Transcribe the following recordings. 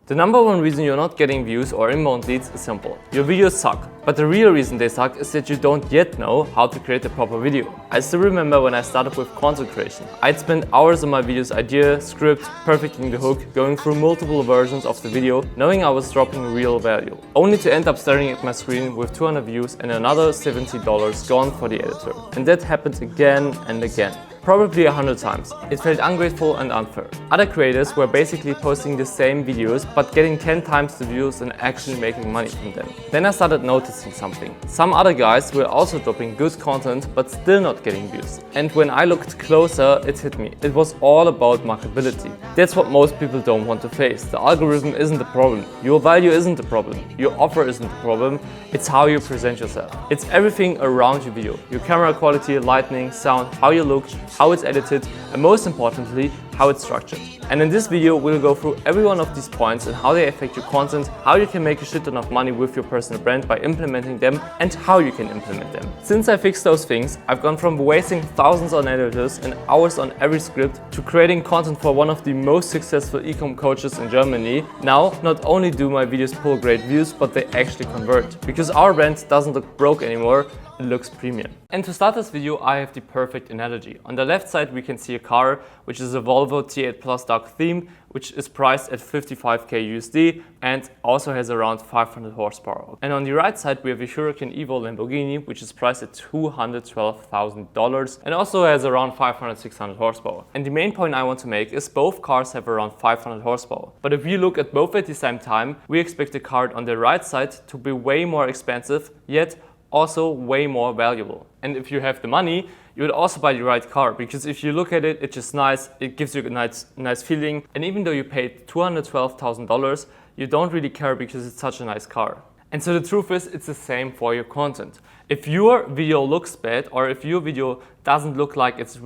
The number one reason you're not getting views or inbound leads is simple. Your videos suck. But the real reason they suck is that you don't yet know how to create a proper video. I still remember when I started with content creation. I'd spend hours on my video's idea, script, perfecting the hook, going through multiple versions of the video, knowing I was dropping real value. Only to end up staring at my screen with 200 views and another $70 gone for the editor. And that happened again and again. Probably 100 times. It felt ungrateful and unfair. Other creators were basically posting the same videos but getting 10 times the views and actually making money from them. Then I started noticing something. Some other guys were also dropping good content but still not getting views. And when I looked closer, it hit me. It was all about marketability. That's what most people don't want to face. The algorithm isn't the problem. Your value isn't the problem. Your offer isn't the problem. It's how you present yourself. It's everything around your video. Your camera quality, lighting, sound, how you look, how it's edited, and most importantly, how it's structured. And in this video, we'll go through every one of these points and how they affect your content, how you can make a shit ton of money with your personal brand by implementing them, and how you can implement them. Since I fixed those things, I've gone from wasting thousands on editors and hours on every script to creating content for one of the most successful e-com coaches in Germany. Now, not only do my videos pull great views, but they actually convert. Because our brand doesn't look broke anymore, it looks premium. And to start this video, I have the perfect analogy. On the left side, we can see a car, which is a Volvo T8 Plus dark theme, which is priced at 55k USD and also has around 500 horsepower. And on the right side, we have a Hurricane Evo Lamborghini, which is priced at $212,000 and also has around 500-600 horsepower. And the main point I want to make is both cars have around 500 horsepower. But if you look at both at the same time, we expect the car on the right side to be way more expensive, yet also way more valuable. And if you have the money, you would also buy the right car, because if you look at it, it's just nice, it gives you a nice feeling. And even though you paid $212,000, you don't really care because it's such a nice car. And so the truth is, it's the same for your content. If your video looks bad, or if your video doesn't look like it's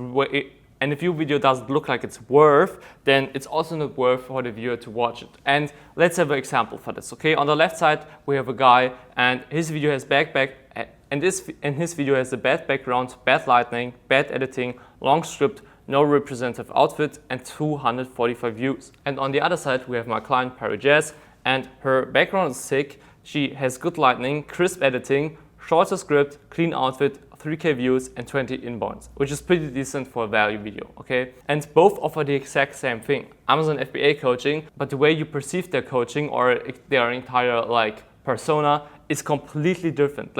worth, then it's also not worth for the viewer to watch it. And let's have an example for this, okay? On the left side, we have a guy and his video has his video has a bad background, bad lighting, bad editing, long script, no representative outfit, and 245 views. And on the other side, we have my client, Paris Jazz, and her background is sick. She has good lighting, crisp editing, shorter script, clean outfit, 3k views and 20 inbounds, which is pretty decent for a value video, okay? And both offer the exact same thing. Amazon FBA coaching, but the way you perceive their coaching or their entire persona is completely different.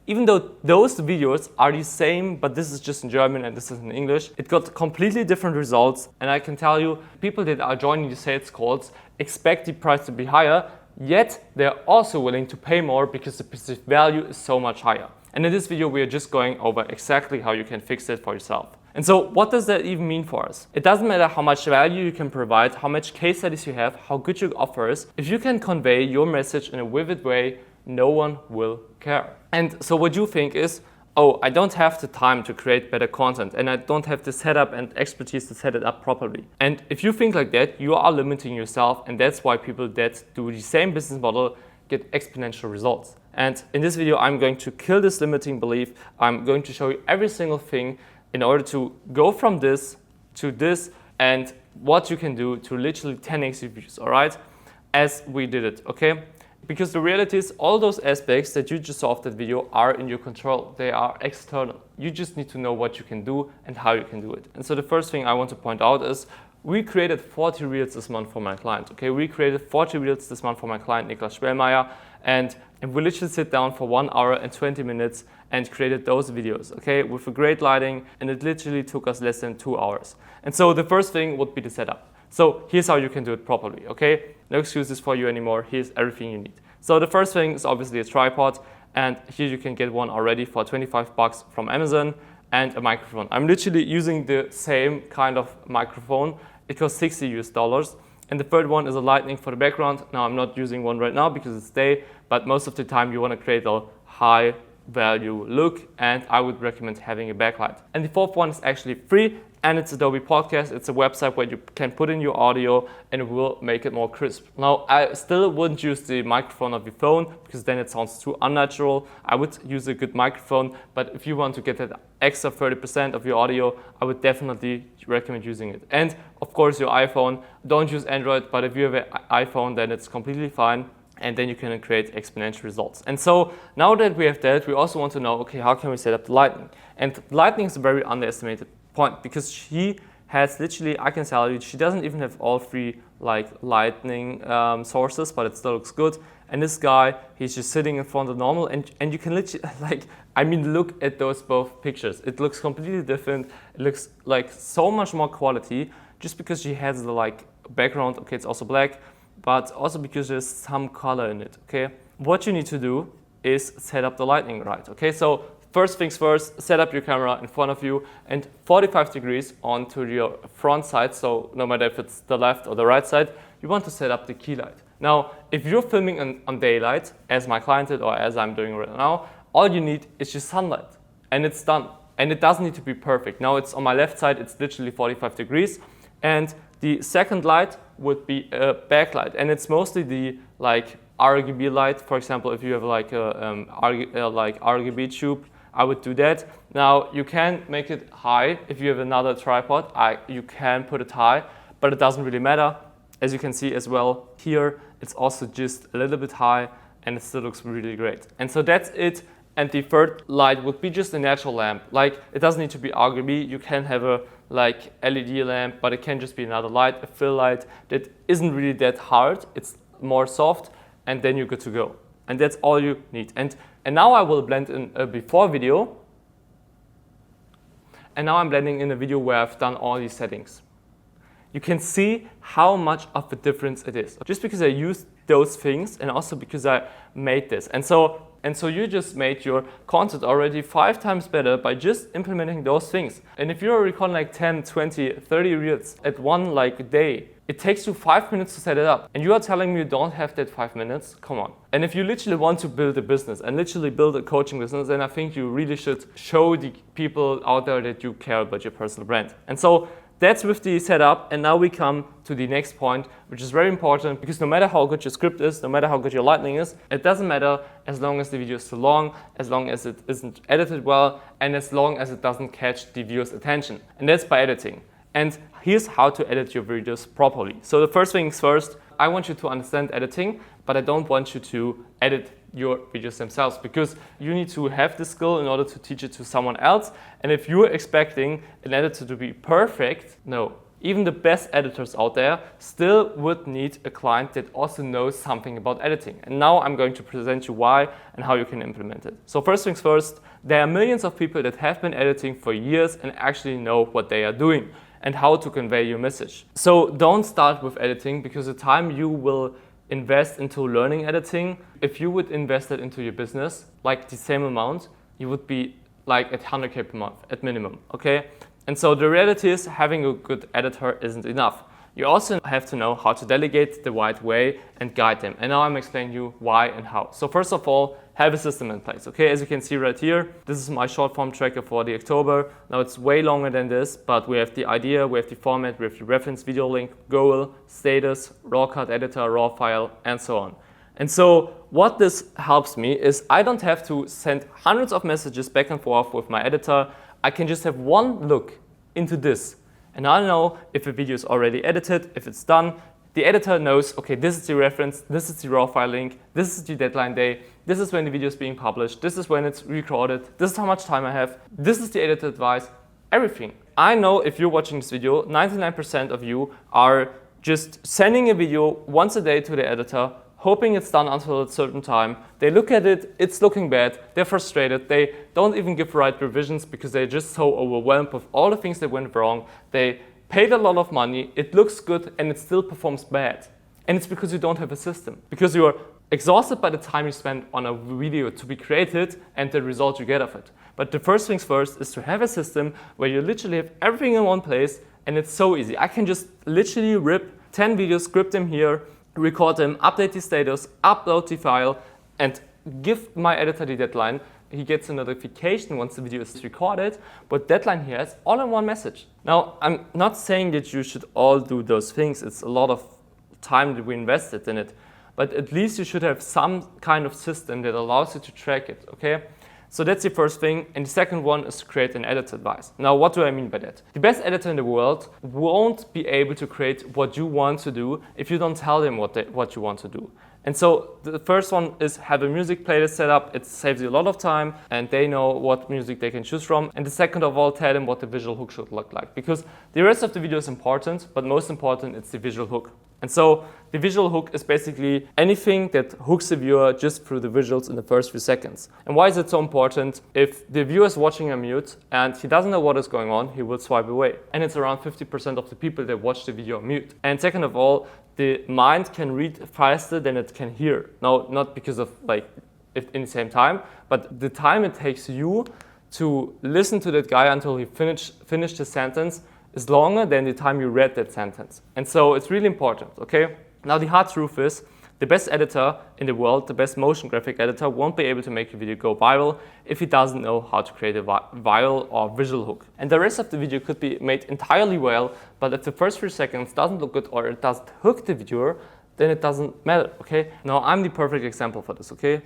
Even though those videos are the same, but this is just in German and this is in English, it got completely different results. And I can tell you, people that are joining the sales calls expect the price to be higher, yet they're also willing to pay more because the perceived value is so much higher. And in this video, we are just going over exactly how you can fix it for yourself. And so what does that even mean for us? It doesn't matter how much value you can provide, how much case studies you have, how good your offer is. If you can convey your message in a vivid way, no one will care. And so what you think is, oh, I don't have the time to create better content and I don't have the setup and expertise to set it up properly. And if you think like that, you are limiting yourself, and that's why people that do the same business model get exponential results. And in this video, I'm going to kill this limiting belief. I'm going to show you every single thing in order to go from this to this and what you can do to literally 10x your views, all right? As we did it, okay? Because the reality is, all those aspects that you just saw of that video are in your control. They are external. You just need to know what you can do and how you can do it. And so the first thing I want to point out is, we created 40 reels this month for my client, okay? We created 40 reels this month for my client, Niklas Schwellmeier, and we literally sit down for 1 hour and 20 minutes and created those videos, okay? With a great lighting, and it literally took us less than 2 hours. And so the first thing would be the setup. So here's how you can do it properly, okay? No excuses for you anymore. Here's everything you need. So the first thing is obviously a tripod, and here you can get one already for 25 bucks from Amazon, and a microphone. I'm literally using the same kind of microphone. It costs $60 US. And the third one is a lighting for the background. Now I'm not using one right now because it's day, but most of the time you want to create a high value look, and I would recommend having a backlight. And the fourth one is actually free, and it's Adobe Podcast. It's a website where you can put in your audio and it will make it more crisp. Now, I still wouldn't use the microphone of your phone because then it sounds too unnatural. I would use a good microphone, but if you want to get that extra 30% of your audio, I would definitely recommend using it. And of course, your iPhone. Don't use Android, but if you have an iPhone, then it's completely fine. And then you can create exponential results. And so now that we have that, we also want to know, okay, how can we set up the lighting? And lighting is a very underestimated point because she has literally, I can tell you, she doesn't even have all three like lightning sources, but it still looks good. And this guy, he's just sitting in front of normal, and you can literally, like, I mean, look at those both pictures. It looks completely different. It looks like so much more quality just because she has the like background. Okay, it's also black, but also because there's some color in it, okay? What you need to do is set up the lighting right, okay? So first things first, set up your camera in front of you and 45 degrees onto your front side. So no matter if it's the left or the right side, you want to set up the key light. Now, if you're filming on daylight, as my client did or as I'm doing right now, all you need is just sunlight and it's done. And it doesn't need to be perfect. Now it's on my left side, it's literally 45 degrees. And the second light would be a backlight, and it's mostly the like RGB light. For example, if you have like a RGB tube, I would do that. Now you can make it high if you have another tripod. You can put it high, but it doesn't really matter. As you can see as well here, it's also just a little bit high, and it still looks really great. And so that's it. And the third light would be just a natural lamp. Like it doesn't need to be RGB. You can have a like LED lamp, but it can just be another light, a fill light that isn't really that hard. It's more soft, and then you're good to go. And that's all you need. And now I will blend in a before video. And now I'm blending in a video where I've done all these settings. You can see how much of a difference it is. Just because I used those things and also because I made this. And so you just made your content already 5 times better by just implementing those things. And if you're recording like 10, 20, 30 reels at one like day, it takes you 5 minutes to set it up. And you are telling me you don't have that 5 minutes? Come on. And if you literally want to build a business and literally build a coaching business, then I think you really should show the people out there that you care about your personal brand. And so that's with the setup, and now we come to the next point, which is very important because no matter how good your script is, no matter how good your lighting is, it doesn't matter as long as the video is too long, as long as it isn't edited well, and as long as it doesn't catch the viewer's attention. And that's by editing. And here's how to edit your videos properly. So the first things first, I want you to understand editing, but I don't want you to edit your videos themselves because you need to have the skill in order to teach it to someone else. And if you're expecting an editor to be perfect, no. Even the best editors out there still would need a client that also knows something about editing. And now I'm going to present you why and how you can implement it. So first things first, there are millions of people that have been editing for years and actually know what they are doing and how to convey your message. So don't start with editing because the time you will invest into learning editing, if you would invest it into your business, like the same amount, you would be like at 100K per month at minimum, okay? And so the reality is having a good editor isn't enough. You also have to know how to delegate the right way and guide them. And now I'm explaining you why and how. So first of all, have a system in place, okay? As you can see right here, this is my short form tracker for the October. Now it's way longer than this, but we have the idea, we have the format, we have the reference video link, goal, status, raw cut editor, raw file, and so on. And so what this helps me is I don't have to send hundreds of messages back and forth with my editor. I can just have one look into this. And I know if a video is already edited, if it's done. The editor knows, okay, this is the reference, this is the raw file link, this is the deadline day, this is when the video is being published, this is when it's recorded, this is how much time I have, this is the editor advice, everything. I know if you're watching this video, 99% of you are just sending a video once a day to the editor, hoping it's done until a certain time. They look at it, it's looking bad, they're frustrated, they don't even give the right revisions because they're just so overwhelmed with all the things that went wrong. They paid a lot of money, it looks good, and it still performs bad. And it's because you don't have a system. Because you're exhausted by the time you spend on a video to be created and the result you get of it. But the first things first is to have a system where you literally have everything in one place, and it's so easy. I can just literally rip 10 videos, script them here, record them, update the status, upload the file, and give my editor the deadline. he gets a notification once the video is recorded, what deadline he has, all in one message. Now, I'm not saying that you should all do those things. It's a lot of time that we invested in it. But at least you should have some kind of system that allows you to track it, okay? So that's the first thing. And the second one is to create an editor device. Now, what do I mean by that? The best editor in the world won't be able to create what you want to do if you don't tell them what you want to do. And so the first one is have a music playlist set up. It saves you a lot of time and they know what music they can choose from. And the second of all, tell them what the visual hook should look like, because the rest of the video is important, but most important, it's the visual hook. And so the visual hook is basically anything that hooks the viewer just through the visuals in the first few seconds. And why is it so important? If the viewer is watching on mute and he doesn't know what is going on, he will swipe away. And it's around 50% of the people that watch the video on mute. And second of all, the mind can read faster than it can hear. Now, not because of in the same time, but the time it takes you to listen to that guy until he finished his sentence is longer than the time you read that sentence. And so it's really important, okay? Now the hard truth is, the best editor in the world, the best motion graphic editor, won't be able to make your video go viral if he doesn't know how to create a viral or visual hook. And the rest of the video could be made entirely well, but if the first few seconds doesn't look good or it doesn't hook the viewer, then it doesn't matter, okay? Now I'm the perfect example for this, okay?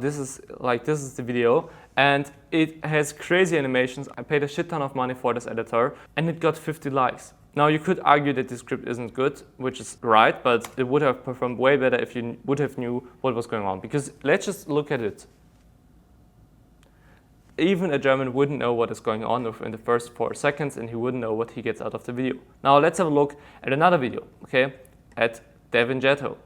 This is the video, and it has crazy animations. I paid a shit ton of money for this editor and it got 50 likes. Now you could argue that the script isn't good, which is right, but it would have performed way better if you would have knew what was going on. Because let's just look at it. Even a German wouldn't know what is going on in the first 4 seconds, and he wouldn't know what he gets out of the video. Now let's have a look at another video, okay? At Devin Jetto.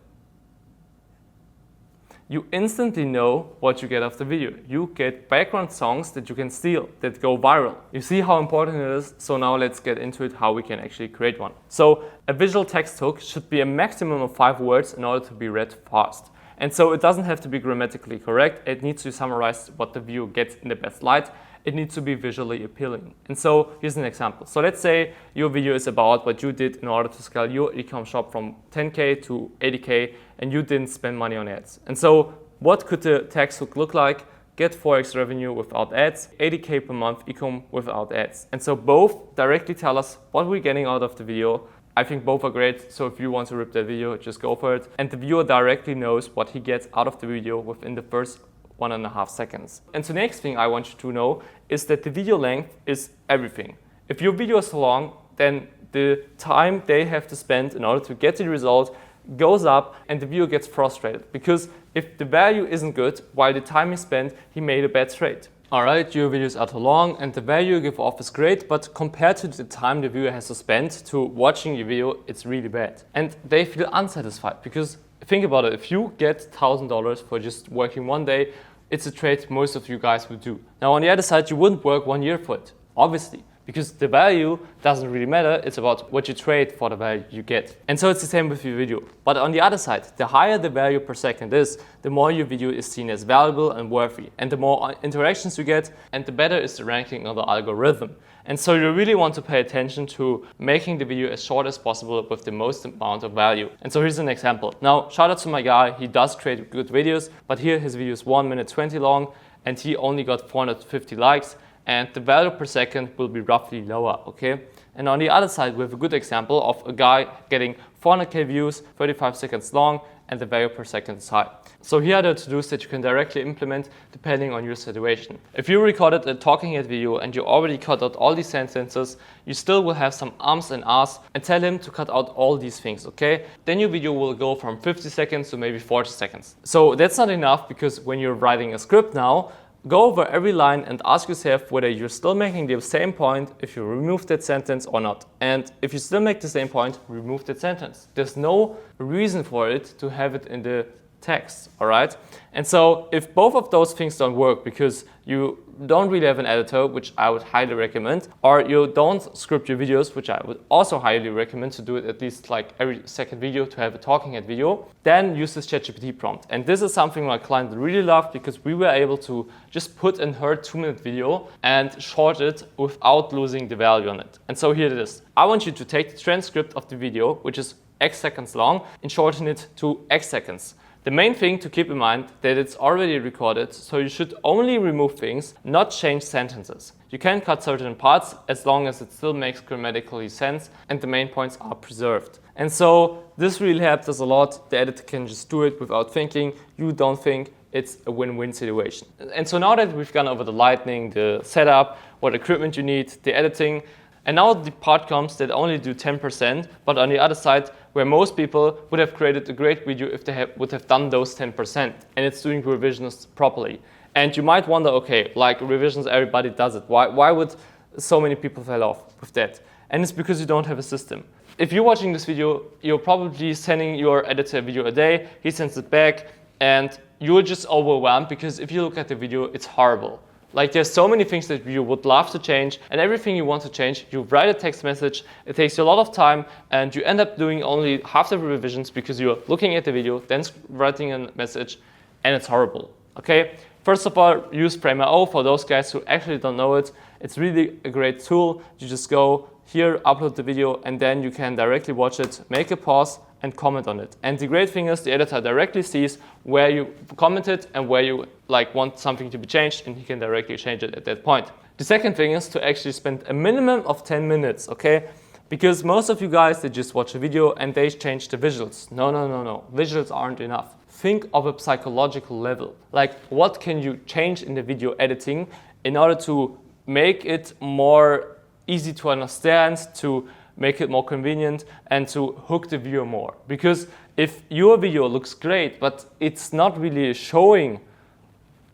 You instantly know what you get of the video. You get background songs that you can steal, that go viral. You see how important it is? So now let's get into it, how we can actually create one. So a visual text hook should be a maximum of 5 words in order to be read fast. And so it doesn't have to be grammatically correct. It needs to summarize what the viewer gets in the best light. It needs to be visually appealing. And so here's an example. So let's say your video is about what you did in order to scale your e-com shop from 10K to 80K, and you didn't spend money on ads. And so what could the text hook look like? Get 4x revenue without ads, 80K per month e-com without ads. And so both directly tell us what we're getting out of the video. I think both are great, so if you want to rip that video, just go for it. And the viewer directly knows what he gets out of the video within the first 1.5 seconds. And so the next thing I want you to know is that the video length is everything. If your video is long, then the time they have to spend in order to get the result goes up and the viewer gets frustrated, because if the value isn't good, while the time he spent, he made a bad trade. Alright, your videos are too long and the value you give off is great, but compared to the time the viewer has to spend to watching your video, it's really bad. And they feel unsatisfied, because think about it, if you get $1,000 for just working one day, it's a trade most of you guys would do. Now on the other side, you wouldn't work 1 year for it, obviously, because the value doesn't really matter. It's about what you trade for the value you get. And so it's the same with your video. But on the other side, the higher the value per second is, the more your video is seen as valuable and worthy. And the more interactions you get, and the better is the ranking of the algorithm. And so you really want to pay attention to making the video as short as possible with the most amount of value. And so here's an example. Now, shout out to my guy. He does create good videos, but here his video is 1 minute 20 long and he only got 450 likes. And the value per second will be roughly lower, okay? And on the other side, we have a good example of a guy getting 400K views, 35 seconds long, and the value per second is high. So here are the to-dos that you can directly implement depending on your situation. If you recorded a talking head video and you already cut out all these sentences, you still will have some ums and ahs, and tell him to cut out all these things, okay? Then your video will go from 50 seconds to maybe 40 seconds. So that's not enough, because when you're writing a script now, go over every line and ask yourself whether you're still making the same point if you remove that sentence or not. And if you still make the same point, remove that sentence. There's no reason for it to have it in the text, all right? And so if both of those things don't work because you don't really have an editor, which I would highly recommend, or you don't script your videos, which I would also highly recommend to do it at least like every second video to have a talking head video, then use this ChatGPT prompt. And this is something my client really loved, because we were able to just put in her 2-minute video and short it without losing the value on it. And so here it is. I want you to take the transcript of the video, which is X seconds long, and shorten it to X seconds. The main thing to keep in mind that it's already recorded, so you should only remove things, not change sentences. You can cut certain parts as long as it still makes grammatically sense and the main points are preserved. And so this really helps us a lot. The editor can just do it without thinking. You don't think. It's a win-win situation. And so now that we've gone over the lighting, the setup, what equipment you need, the editing, and now the part comes that only do 10%, but on the other side, where most people would have created a great video if they would have done those 10%, and it's doing revisions properly. And you might wonder, okay, like revisions, everybody does it. Why would so many people fall off with that? And it's because you don't have a system. If you're watching this video, you're probably sending your editor a video a day, he sends it back, and you're just overwhelmed because if you look at the video, it's horrible. Like there's so many things that you would love to change, and everything you want to change, you write a text message, it takes you a lot of time, and you end up doing only half the revisions because you're looking at the video, then writing a message, and it's horrible, okay? First of all, use Frame.io for those guys who actually don't know it. It's really a great tool. You just go here, upload the video, and then you can directly watch it, make a pause, and comment on it. And the great thing is the editor directly sees where you commented and where you want something to be changed, and he can directly change it at that point. The second thing is to actually spend a minimum of 10 minutes, okay? Because most of you guys, they just watch a video and they change the visuals. No. Visuals aren't enough. Think of a psychological level. Like what can you change in the video editing in order to make it more easy to understand, to make it more convenient, and to hook the viewer more. Because if your video looks great, but it's not really showing,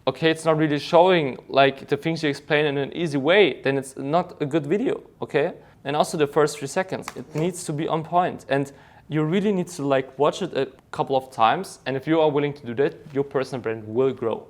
okay, it's not really showing like the things you explain in an easy way, then it's not a good video, okay? And also the first 3 seconds, it needs to be on point. And you really need to watch it a couple of times. And if you are willing to do that, your personal brand will grow,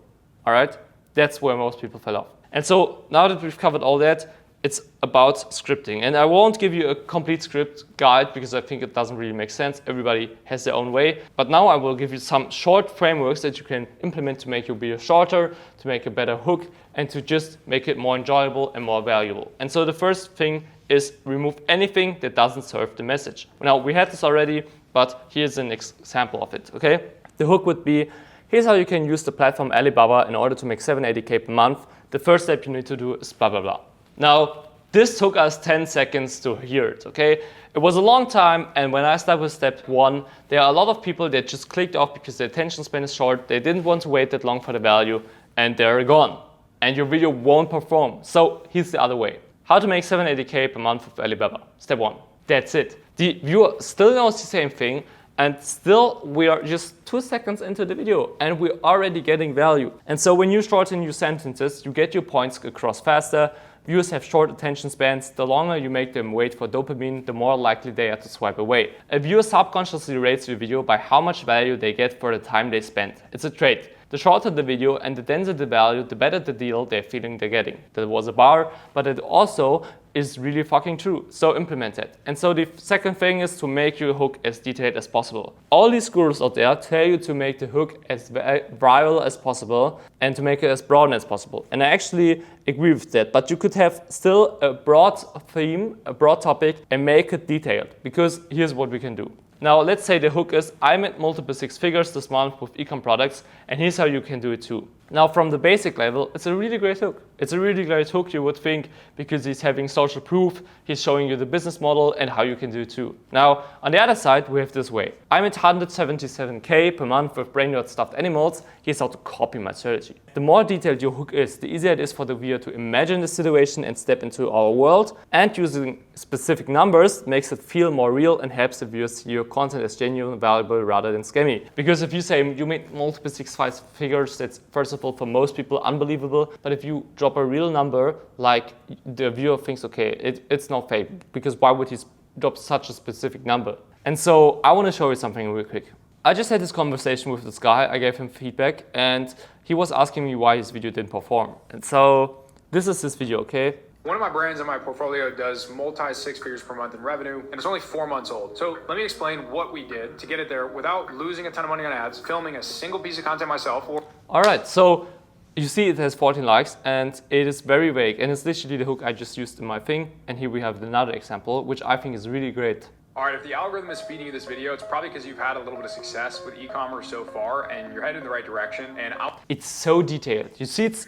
all right? That's where most people fell off. And so now that we've covered all that, it's about scripting. And I won't give you a complete script guide because I think it doesn't really make sense. Everybody has their own way. But now I will give you some short frameworks that you can implement to make your video shorter, to make a better hook, and to just make it more enjoyable and more valuable. And so the first thing is remove anything that doesn't serve the message. Now, we had this already, but here's an example of it, okay? The hook would be, here's how you can use the platform Alibaba in order to make 780K per month. The first step you need to do is blah, blah, blah. Now, this took us 10 seconds to hear it, okay? It was a long time, and when I started with step 1, there are a lot of people that just clicked off because their attention span is short, they didn't want to wait that long for the value, and they're gone. And your video won't perform. So here's the other way. How to make 780K per month with Alibaba. Step 1. That's it. The viewer still knows the same thing, and still we are just 2 seconds into the video and we're already getting value. And so when you shorten your sentences, you get your points across faster. Viewers have short attention spans. The longer you make them wait for dopamine, the more likely they are to swipe away. A viewer subconsciously rates your video by how much value they get for the time they spend. It's a trait. The shorter the video and the denser the value, the better the deal they're feeling they're getting. That was a bar, but it also is really fucking true. So implement it. And so the second thing is to make your hook as detailed as possible. All these gurus out there tell you to make the hook as viral as possible and to make it as broad as possible. And I actually agree with that, but you could have still a broad theme, a broad topic, and make it detailed. Because here's what we can do. Now, let's say the hook is, I made multiple 6 figures this month with ecom products, and here's how you can do it too. Now, from the basic level, it's a really great hook. It's a really great hook, you would think, because he's having social proof, he's showing you the business model and how you can do it too. Now, on the other side, we have this way. I made 177K per month with brain nerd stuffed animals. Here's how to copy my strategy. The more detailed your hook is, the easier it is for the viewer to imagine the situation and step into our world. And using specific numbers makes it feel more real and helps the viewer see your content as genuine, valuable, rather than scammy. Because if you say you made multiple 6 figures, that's first of all for most people unbelievable. But if you drop a real number, like the viewer thinks, okay, it's not fake, because why would he drop such a specific number? And so I want to show you something real quick. I just had this conversation with this guy. I gave him feedback and he was asking me why his video didn't perform. And so this is his video, okay? One of my brands in my portfolio does multi-6 figures per month in revenue, and it's only 4 months old. So let me explain what we did to get it there without losing a ton of money on ads, filming a single piece of content myself. All right, so you see it has 14 likes and it is very vague, and it's literally the hook I just used in my thing. And here we have another example, which I think is really great. All right, if the algorithm is feeding you this video, it's probably because you've had a little bit of success with e-commerce so far and you're headed in the right direction. And it's so detailed. You see, it's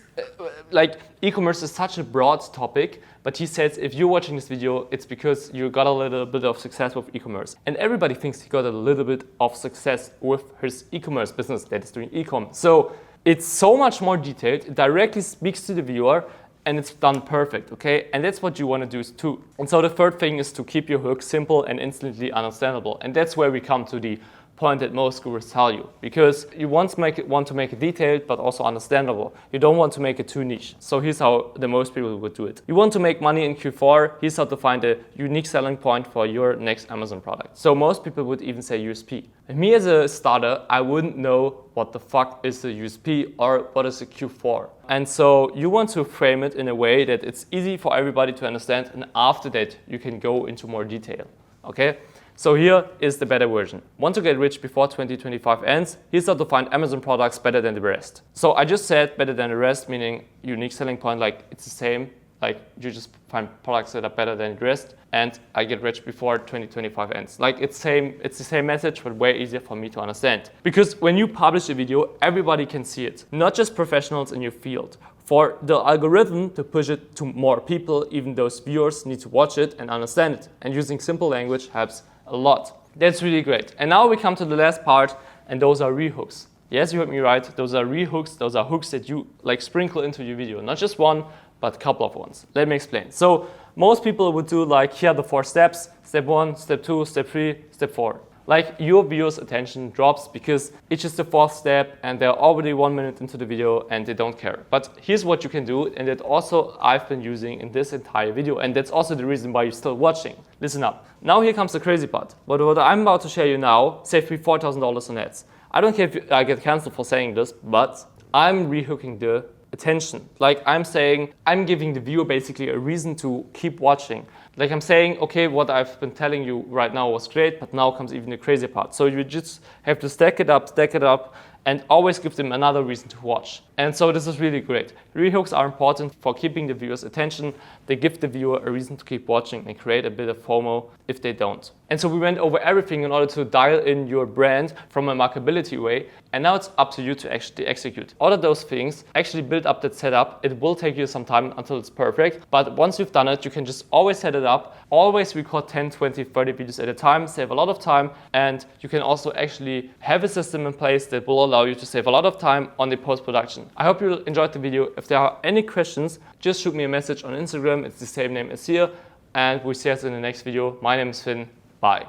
like e-commerce is such a broad topic, but he says if you're watching this video, it's because you got a little bit of success with e-commerce. And everybody thinks he got a little bit of success with his e-commerce business that is doing e-com. So it's so much more detailed. It directly speaks to the viewer, and it's done perfect, okay? And that's what you want to do too. And so the third thing is to keep your hook simple and instantly understandable. And that's where we come to the point that most gurus tell you, because you want to make it detailed but also understandable. You don't want to make it too niche. So here's how the most people would do it. You want to make money in Q4, here's how to find a unique selling point for your next Amazon product. So most people would even say USP. And me as a starter, I wouldn't know what the fuck is the USP or what is a Q4. And so you want to frame it in a way that it's easy for everybody to understand, and after that you can go into more detail, okay? So here is the better version. Want to get rich before 2025 ends? Here's how to find Amazon products better than the rest. So I just said better than the rest, meaning unique selling point, like it's the same. Like you just find products that are better than the rest, and I get rich before 2025 ends. Like it's the same message, but way easier for me to understand. Because when you publish a video, everybody can see it, not just professionals in your field. For the algorithm to push it to more people, even those viewers need to watch it and understand it. And using simple language helps a lot. That's really great. And now we come to the last part, and those are rehooks. Yes, you heard me right. Those are rehooks. Those are hooks that you like sprinkle into your video. Not just one, but a couple of ones. Let me explain. So most people would do like, here are the 4 steps. Step 1, step 2, step 3, step 4. Like your viewers' attention drops because it's just the 4th step and they're already 1 minute into the video and they don't care. But here's what you can do, and that also I've been using in this entire video, and that's also the reason why you're still watching. Listen up. Now here comes the crazy part. But what I'm about to share you now saved me $4,000 on ads. I don't care if I get canceled for saying this, but I'm rehooking the attention. Like I'm saying, I'm giving the viewer basically a reason to keep watching. Like I'm saying, okay, what I've been telling you right now was great, but now comes even the crazy part. So you just have to stack it up, and always give them another reason to watch. And so this is really great. Rehooks are important for keeping the viewer's attention. They give the viewer a reason to keep watching and create a bit of FOMO if they don't. And so we went over everything in order to dial in your brand from a marketability way. And now it's up to you to actually execute. All of those things, actually build up that setup. It will take you some time until it's perfect. But once you've done it, you can just always set it up. Always record 10, 20, 30 videos at a time, save a lot of time. And you can also actually have a system in place that will allow you to save a lot of time on the post-production. I hope you enjoyed the video. If there are any questions, just shoot me a message on Instagram. It's the same name as here. And we'll see us in the next video. My name is Finn. Bye.